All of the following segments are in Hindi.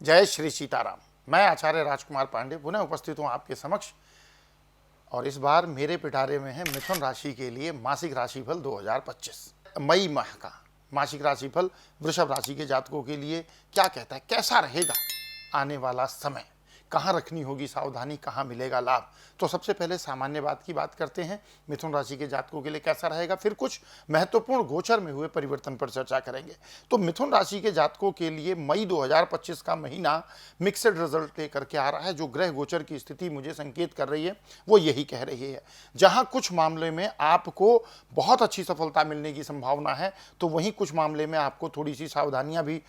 जय श्री सीताराम। मैं आचार्य राजकुमार पांडे पुनः उपस्थित हूँ आपके समक्ष और इस बार मेरे पिटारे में है मिथुन राशि के लिए मासिक राशिफल 2025 मई माह का मासिक राशिफल वृषभ राशि के जातकों के लिए क्या कहता है, कैसा रहेगा आने वाला समय, कहाँ रखनी होगी सावधानी, कहाँ मिलेगा लाभ। तो सबसे पहले सामान्य बात की बात करते हैं, मिथुन राशि के जातकों के लिए कैसा रहेगा, फिर कुछ महत्वपूर्ण गोचर में हुए परिवर्तन पर चर्चा करेंगे। तो मिथुन राशि के जातकों के लिए मई 2025 का महीना मिक्सड रिजल्ट लेकर के आ रहा है। जो ग्रह गोचर की स्थिति मुझे संकेत कर रही है वो यही कह रही है, जहां कुछ मामले में आपको बहुत अच्छी सफलता मिलने की संभावना है, तो वहीं कुछ मामले में आपको थोड़ी सी सावधानियां भी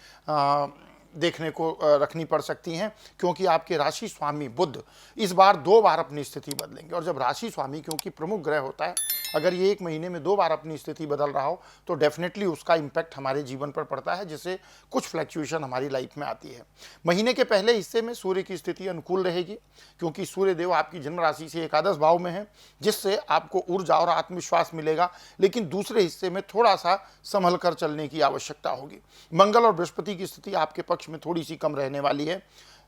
देखने को रखनी पड़ सकती हैं, क्योंकि आपके राशि स्वामी बुध इस बार 2 बार अपनी स्थिति बदलेंगे। और जब राशि स्वामी क्योंकि प्रमुख ग्रह होता है, अगर ये एक महीने में 2 बार अपनी स्थिति बदल रहा हो तो डेफिनेटली उसका इम्पैक्ट हमारे जीवन पर पड़ता है, जिससे कुछ फ्लैक्चुएशन हमारी लाइफ में आती है। महीने के पहले हिस्से में सूर्य की स्थिति अनुकूल रहेगी, क्योंकि सूर्य देव आपकी जन्म राशि से एकादश भाव में है, जिससे आपको ऊर्जा और आत्मविश्वास मिलेगा। लेकिन दूसरे हिस्से में थोड़ा सा संभल कर चलने की आवश्यकता होगी। मंगल और बृहस्पति की स्थिति आपके पक्ष में थोड़ी सी कम रहने वाली है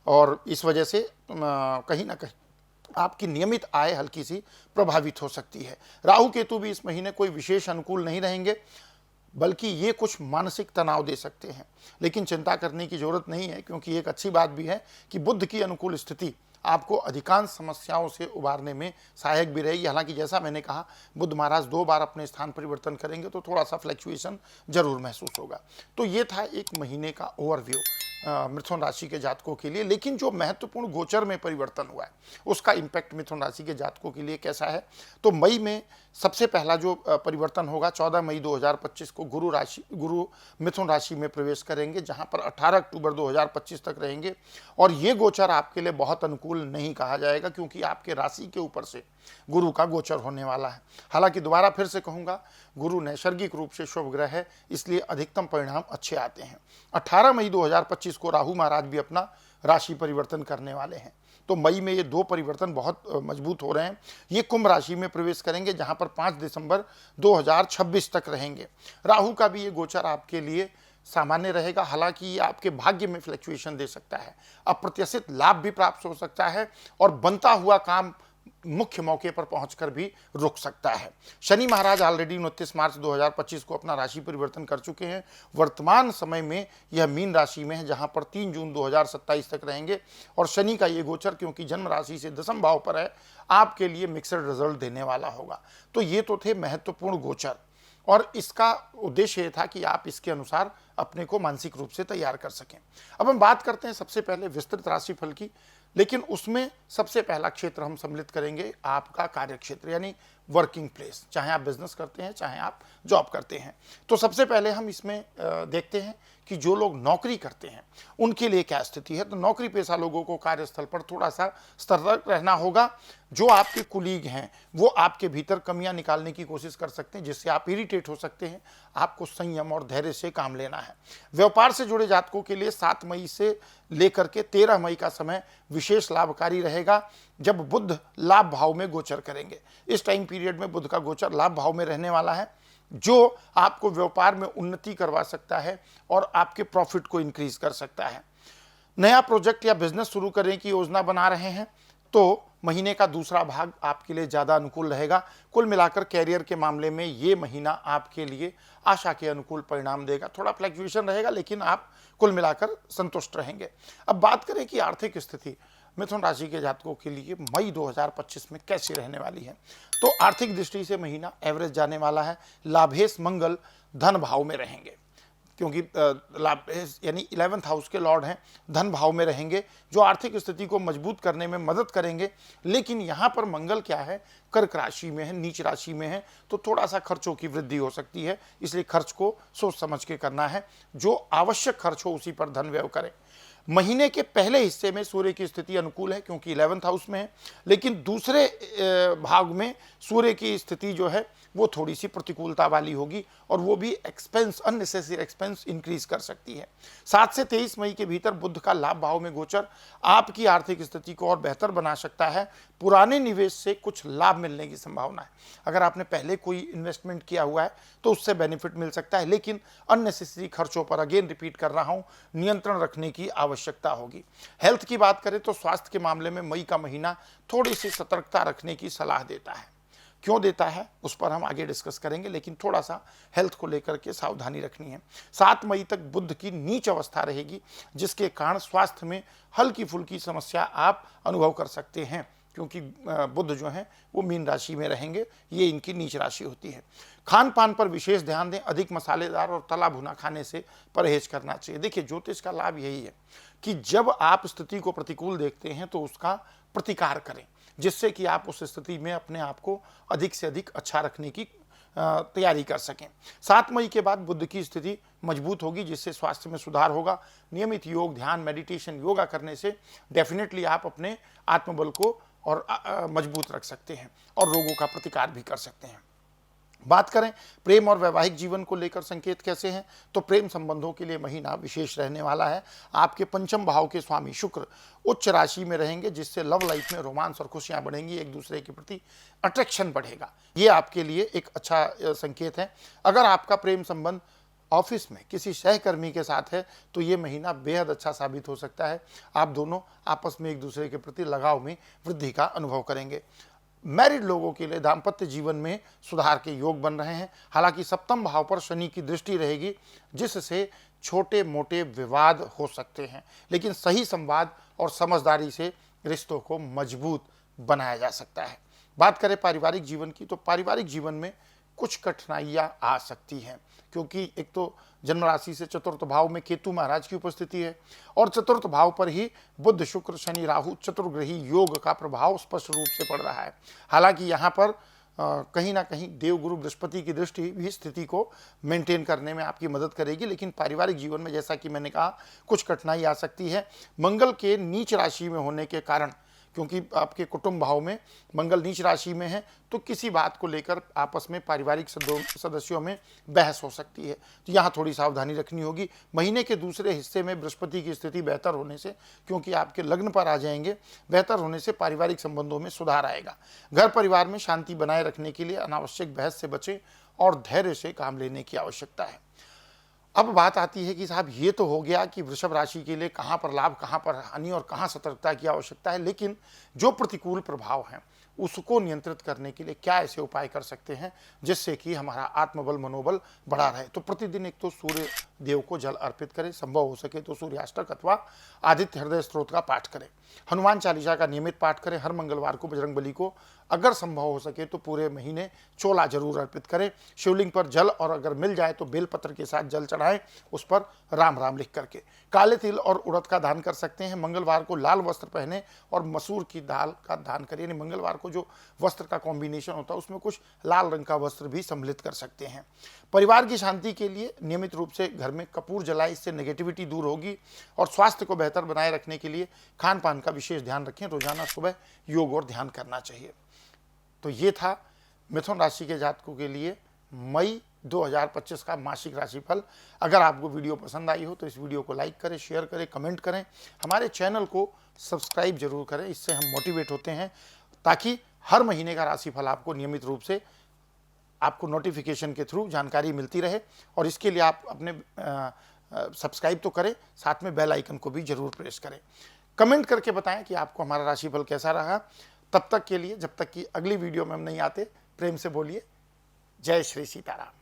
और इस वजह से कहीं ना कहीं आपकी नियमित आय हल्की सी प्रभावित हो सकती है। राहु केतु भी इस महीने कोई विशेष अनुकूल नहीं रहेंगे, बल्कि ये कुछ मानसिक तनाव दे सकते हैं, लेकिन चिंता करने की जरूरत नहीं है, क्योंकि एक अच्छी बात भी है कि बुध की अनुकूल स्थिति आपको अधिकांश समस्याओं से उबारने में सहायक भी रहेगी। हालांकि जैसा मैंने कहा, बुध महाराज 2 बार अपने स्थान परिवर्तन करेंगे तो थोड़ा सा फ्लैक्चुएशन जरूर महसूस होगा। तो ये था एक महीने का ओवरव्यू मिथुन राशि के जातकों के लिए। लेकिन जो महत्वपूर्ण गोचर में परिवर्तन हुआ है उसका इम्पैक्ट मिथुन राशि के जातकों के लिए कैसा है। तो मई में सबसे पहला जो परिवर्तन होगा, 14 मई 2025 को गुरु मिथुन राशि में प्रवेश करेंगे, जहां पर 18 अक्टूबर 2025 तक रहेंगे। और ये गोचर आपके लिए बहुत अनुकूल नहीं कहा जाएगा, क्योंकि आपके राशि के ऊपर से गुरु का गोचर होने वाला है। हालांकि दोबारा फिर से कहूंगा, गुरु नैसर्गिक रूप से शुभ ग्रह है, इसलिए अधिकतम परिणाम अच्छे आते हैं। 18 मई 2025 को राहु महाराज भी अपना राशि परिवर्तन करने वाले हैं। तो मई में ये 2 परिवर्तन बहुत मजबूत हो रहे हैं। ये कुंभ राशि में प्रवेश करेंगे, जहां पर 5 दिसंबर 2026 तक रहेंगे। राहु का भी ये गोचर आपके लिए सामान्य रहेगा, हालांकि ये आपके भाग्य में फ्लैक्चुएशन दे सकता है, अप्रत्याशित लाभ भी प्राप्त हो सकता है और बनता हुआ काम मुख्य मौके पर पहुंचकर भी रुक सकता है। शनि महाराज ऑलरेडी 29 मार्च 2025 को अपना राशि परिवर्तन कर चुके हैं। वर्तमान समय में यह मीन राशि में है, जहां पर 3 जून 2027 तक रहेंगे। और शनि का ये गोचर क्योंकि जन्म राशि से दशम भाव पर है, आपके लिए मिक्सड रिजल्ट देने वाला होगा। तो ये तो थे महत्वपूर्ण गोचर, और इसका उद्देश्य ये था कि आप इसके अनुसार अपने को मानसिक रूप से तैयार कर सकें। अब हम बात करते हैं सबसे पहले विस्तृत राशिफल की, लेकिन उसमें सबसे पहला क्षेत्र हम सम्मिलित करेंगे आपका कार्य क्षेत्र, यानी वर्किंग प्लेस, चाहे आप बिजनेस करते हैं चाहे आप जॉब करते हैं। तो सबसे पहले हम इसमें देखते हैं कि जो लोग नौकरी करते हैं उनके लिए क्या स्थिति है। तो नौकरी पेशा लोगों को कार्यस्थल पर थोड़ा सा सतर्क रहना होगा। जो आपके कुलीग हैं वो आपके भीतर कमियां निकालने की कोशिश कर सकते हैं, जिससे आप इरिटेट हो सकते हैं। आपको संयम और धैर्य से काम लेना है। व्यापार से जुड़े जातकों के लिए 7 मई से लेकर के 13 मई का समय विशेष लाभकारी रहेगा, जब बुध लाभ भाव में गोचर करेंगे। इस टाइम पीरियड में बुध का गोचर लाभ भाव में रहने वाला है, जो आपको व्यापार में उन्नति करवा सकता है और आपके प्रॉफिट को इंक्रीज कर सकता है। नया प्रोजेक्ट या बिजनेस शुरू करने की योजना बना रहे हैं तो महीने का दूसरा भाग आपके लिए ज़्यादा अनुकूल रहेगा। कुल मिलाकर कैरियर के मामले में ये महीना आपके लिए आशा के अनुकूल परिणाम देगा। थोड़ा फ्लैक्चुएशन रहेगा, लेकिन आप कुल मिलाकर संतुष्ट रहेंगे। अब बात करें कि आर्थिक स्थिति मिथुन राशि के जातकों के लिए मई 2025 में कैसी रहने वाली है। तो आर्थिक दृष्टि से महीना एवरेज जाने वाला है। लाभेश मंगल धन भाव में रहेंगे, क्योंकि लाभेश यानी 11th हाउस के लॉर्ड हैं, धन भाव में रहेंगे, जो आर्थिक स्थिति को मजबूत करने में मदद करेंगे। लेकिन यहाँ पर मंगल क्या है, कर्क राशि में है, नीच राशि में है, तो थोड़ा सा खर्चों की वृद्धि हो सकती है। इसलिए खर्च को सोच समझ के करना है, जो आवश्यक खर्च हो उसी पर धन व्यय करें। महीने के पहले हिस्से में सूर्य की स्थिति अनुकूल है, क्योंकि 11th हाउस में है, लेकिन दूसरे भाग में सूर्य की स्थिति जो है वो थोड़ी सी प्रतिकूलता वाली होगी, और वो भी एक्सपेंस, अननेसेसरी एक्सपेंस इंक्रीज कर सकती है। 7 से 23 मई के भीतर बुध का लाभ भाव में गोचर आपकी आर्थिक स्थिति को और बेहतर बना सकता है। पुराने निवेश से कुछ लाभ मिलने की संभावना है। अगर आपने पहले कोई इन्वेस्टमेंट किया हुआ है तो उससे बेनिफिट मिल सकता है, लेकिन अननेसेसरी खर्चों पर अगेन रिपीट कर रहा हूं, नियंत्रण रखने की आवश्यकता होगी। हेल्थ की बात करें तो स्वास्थ्य के मामले में मई का महीना थोड़ी सी सतर्कता रखने की सलाह देता है। क्यों देता है उस पर हम आगे डिस्कस करेंगे, लेकिन थोड़ा सा हेल्थ को लेकर के सावधानी रखनी है। 7 मई तक बुध की नीच अवस्था रहेगी, जिसके कारण स्वास्थ्य में हल्की फुल्की समस्या आप अनुभव कर सकते हैं, क्योंकि बुध जो है वो मीन राशि में रहेंगे, ये इनकी नीच राशि होती है। खान पान पर विशेष ध्यान दें, अधिक मसालेदार और तला भुना खाने से परहेज करना चाहिए। देखिए, ज्योतिष का लाभ यही है कि जब आप स्थिति को प्रतिकूल देखते हैं तो उसका प्रतिकार करें, जिससे कि आप उस स्थिति में अपने आप को अधिक से अधिक अच्छा रखने की तैयारी कर सकें। 7 मई के बाद बुध की स्थिति मजबूत होगी, जिससे स्वास्थ्य में सुधार होगा। नियमित योग, ध्यान, मेडिटेशन, योगा करने से डेफिनेटली आप अपने आत्मबल को और मजबूत रख सकते हैं और रोगों का प्रतिकार भी कर सकते हैं। बात करें प्रेम और वैवाहिक जीवन को लेकर संकेत कैसे हैं, तो प्रेम संबंधों के लिए महीना विशेष रहने वाला है। आपके पंचम भाव के स्वामी शुक्र उच्च राशि में रहेंगे, जिससे लव लाइफ में रोमांस और खुशियां बढ़ेंगी, एक दूसरे के प्रति अट्रैक्शन बढ़ेगा। ये आपके लिए एक अच्छा संकेत है। अगर आपका प्रेम संबंध ऑफिस में किसी सहकर्मी के साथ है तो ये महीना बेहद अच्छा साबित हो सकता है। आप दोनों आपस में एक दूसरे के प्रति लगाव में वृद्धि का अनुभव करेंगे। मैरिड लोगों के लिए दाम्पत्य जीवन में सुधार के योग बन रहे हैं। हालांकि सप्तम भाव पर शनि की दृष्टि रहेगी, जिससे छोटे मोटे विवाद हो सकते हैं, लेकिन सही संवाद और समझदारी से रिश्तों को मजबूत बनाया जा सकता है। बात करें पारिवारिक जीवन की, तो पारिवारिक जीवन में कुछ कठिनाइयां आ सकती हैं, क्योंकि एक तो जन्म राशि से चतुर्थ भाव में केतु महाराज की उपस्थिति है और चतुर्थ भाव पर ही बुध, शुक्र, शनि, राहु चतुर्ग्रही योग का प्रभाव स्पष्ट रूप से पड़ रहा है। हालांकि यहाँ पर कहीं ना कहीं देवगुरु बृहस्पति की दृष्टि भी स्थिति को मेंटेन करने में आपकी मदद करेगी, लेकिन पारिवारिक जीवन में जैसा कि मैंने कहा कुछ कठिनाई आ सकती है। मंगल के नीच राशि में होने के कारण, क्योंकि आपके कुटुंब भाव में मंगल नीच राशि में है, तो किसी बात को लेकर आपस में पारिवारिक सदस्यों में बहस हो सकती है, तो यहाँ थोड़ी सावधानी रखनी होगी। महीने के दूसरे हिस्से में बृहस्पति की स्थिति बेहतर होने से, क्योंकि आपके लग्न पर आ जाएंगे, बेहतर होने से पारिवारिक संबंधों में सुधार आएगा। घर परिवार में शांति बनाए रखने के लिए अनावश्यक बहस से बचें और धैर्य से काम लेने की आवश्यकता है। अब बात आती है कि साहब ये तो हो गया कि वृषभ राशि के लिए कहाँ पर लाभ, कहाँ पर हानि और कहाँ सतर्कता की आवश्यकता है, लेकिन जो प्रतिकूल प्रभाव हैं उसको नियंत्रित करने के लिए क्या ऐसे उपाय कर सकते हैं जिससे कि हमारा आत्मबल, मनोबल बढ़ा रहे। तो प्रतिदिन एक तो सूर्य देव को जल अर्पित करें, संभव हो सके तो सूर्याष्टक अथवा आदित्य हृदय स्त्रोत का पाठ करें। हनुमान चालीसा का नियमित पाठ करें। हर मंगलवार को बजरंगबली को अगर संभव हो सके तो पूरे महीने चोला जरूर अर्पित करें। शिवलिंग पर जल, और अगर मिल जाए तो बेलपत्र के साथ जल चढ़ाएं, उस पर राम राम लिख करके। काले तिल और उड़द का दान कर सकते हैं। मंगलवार को लाल वस्त्र पहने और मसूर की दाल का दान करिए। यानी मंगलवार को जो वस्त्र का कॉम्बिनेशन होता है उसमें कुछ लाल रंग का वस्त्र भी सम्मिलित कर सकते हैं। परिवार की शांति के लिए नियमित रूप से घर में कपूर जलाएं, इससे नेगेटिविटी दूर होगी। और स्वास्थ्य को बेहतर बनाए रखने के लिए खान पान का विशेष ध्यान रखें। रोजाना सुबह योग और ध्यान करना चाहिए। तो ये था मिथुन राशि के जातकों के लिए मई 2025 का मासिक राशिफल। अगर आपको वीडियो पसंद आई हो तो इस वीडियो को लाइक करें, शेयर करें, कमेंट करें। हमारे चैनल को सब्सक्राइब जरूर करें, इससे हम मोटिवेट होते हैं, ताकि हर महीने का राशिफल आपको नियमित रूप से आपको नोटिफिकेशन के थ्रू जानकारी मिलती रहे। और इसके लिए आप अपने सब्सक्राइब तो करें, साथ में बेल आइकन को भी जरूर प्रेस करें। कमेंट करके बताएं कि आपको हमारा राशिफल कैसा रहा। तब तक के लिए, जब तक कि अगली वीडियो में हम नहीं आते, प्रेम से बोलिए जय श्री सीताराम।